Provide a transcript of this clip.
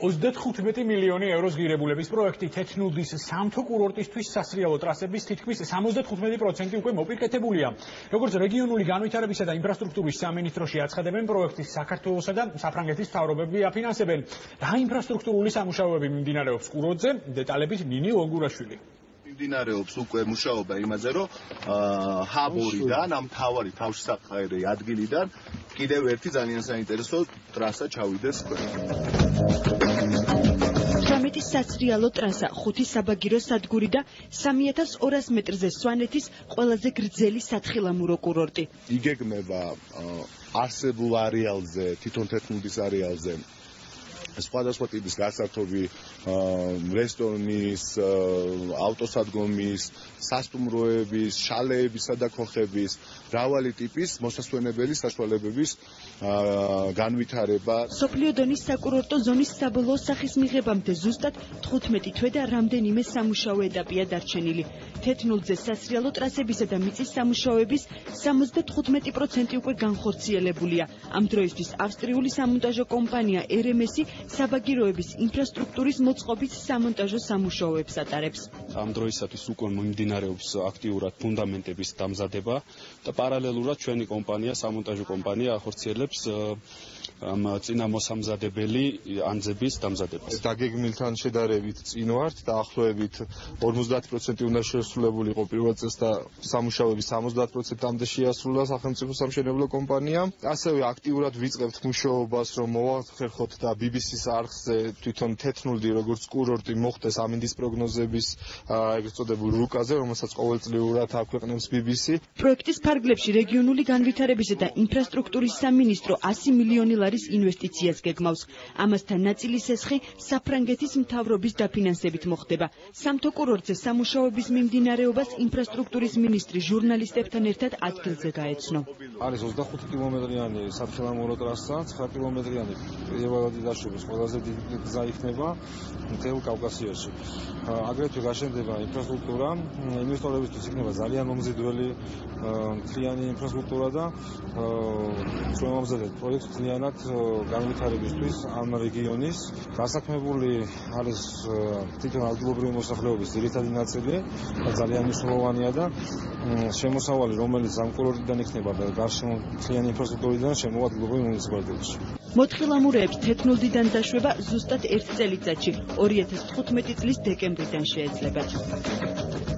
35 მილიონი ევროს ღირებულების პროექტი თეთრნუდის სამთო კურორტისთვის სასრიალო ტრასების თითქმის 75% უკვე მოპირკეთებულია. როგორც რეგიონული განვითარებისა და ინფრასტრუქტურის სამინისტროში აცხადებენ, პროექტის საქართველოსა და საფრანგეთის მთავრობები აფინანსებენ. რა ინფრასტრუქტურული სამუშაოები მიმდინარეობს კურორტზე? დეტალებით ნინი ლონგურაშვილი. მიმდინარეობს უკვე მუშაობა იმაზე, რომ ჰაბორიდან, ამ მთავარი თავშესაფრთხე ადგილიდან კიდევ ერთი ძალიან საინტერესო ტრასა ჩავიდეს. 18 სასრიალო ტრასა, 5 საბაგირო სადგური და 3200 მეტრზე სვანეთის ყველაზე გრძელი სათხილამურო კურორტი. იგეგმება არსებულ არეალზე, თვითონ თეთრნუდის არეალზე სხვადასხვა ტიპის გასართობი რესტორნის, ავტოსადგომის, სასტუმროების, შალეებისა და ქოხების, მრავალი ტიპის მოსასვენებელი საშუალებების განვითარება. სოფლიო დონის საკურორტო ზონის საბოლოო სახის მიღებამდე ზუსტად 15 თვე და რამდენიმე სამუშაო ეტაპია დარჩენილი. თეთრნუძე სასრიალო ტრასებისა და მიწის სამუშაოების 75% უკვე განხორციელებულია. ამ დროისთვის ავსტრიული სამონტაჟო კომპანია RMS საბაგიროების ინფრასტრუქტურის მოწყობის სამონტაჟო სამუშაოებს ატარებს. ამ დროისათვის უკვე მიმდინარეობს აქტიურად ფუნდამენტების დამზადება და პარალელურად ჩვენი კომპანია, სამონტაჟო კომპანია ახორციელებს ამ წინამოსამზადებელი ანძების დამზადებას. დაგეგმილთან შედარებით წინ ვართ და ახლოებით 50% უნდა შესრულებულიყო პირველ წელსა სამუშაოების 70%-მდე შეასრულა სახელმწიფო სამშენებლო კომპანია. ასევე აქტიურად ვიწყებთ მუშაობას, რომ მოვახერხოთ და BBC-ს არხზე თვითონ თეთრნუდი როგორც კურორტი მოხდეს ამინდის პროგნოზების ეგრეთ წოდებულ რუკაზე, რომელსაც ყოველწლიურად აქვეყნებს BBC. პროექტის ფარგლებში რეგიონული განვითარებისა და ინფრასტრუქტურის სამინისტრო 100 მილიონი ლარის ინვესტიციას გეგმავს. ამასთან ნაწილის ესხი საფრანგეთის მთავრობის დაფინანსებით მოხდება. სამთო კურორტზე სამუშაოების მიმდინარეობას ინფრასტრუქტურის მინისტრი ჟურნალისტებთან ერთად ადგილზე გაეცნო. არის 25 კილომეტრიანი სათხილამურო ტრასა, 9 კილომეტრიანი პირველადი დაშვების ყველაზე დიდი გზა იქნება მთელ კავკასიაში. აგრეთვე გაშენდება ინფრასტრუქტურა, ინვესტორებისთვის იქნება ძალიან მომზიდველი მთლიანი ინფრასტრუქტურა და შემომზადეთ პროექტს მთლიანად განვითარებისთვის ამ რეგიონის. გასაქმებული არის თვითონ ადგილობრივი მოსახლეობის ძირითადი ნაწილი და ძალიან მნიშვნელოვანია და შემოსავალი, რომელიც ამ კურორტიდან იქნება და გარშემო მთლიანი ინფრასტრუქტურიდან შემოვა ადგილობრივ მუნიციპალიტეტში. მოთხილამურეებს თეთრნუდიდან დაშვება ზუსტად 1 წელიწადში, 2015 წლის დეკემბრიდან შეეძლებათ.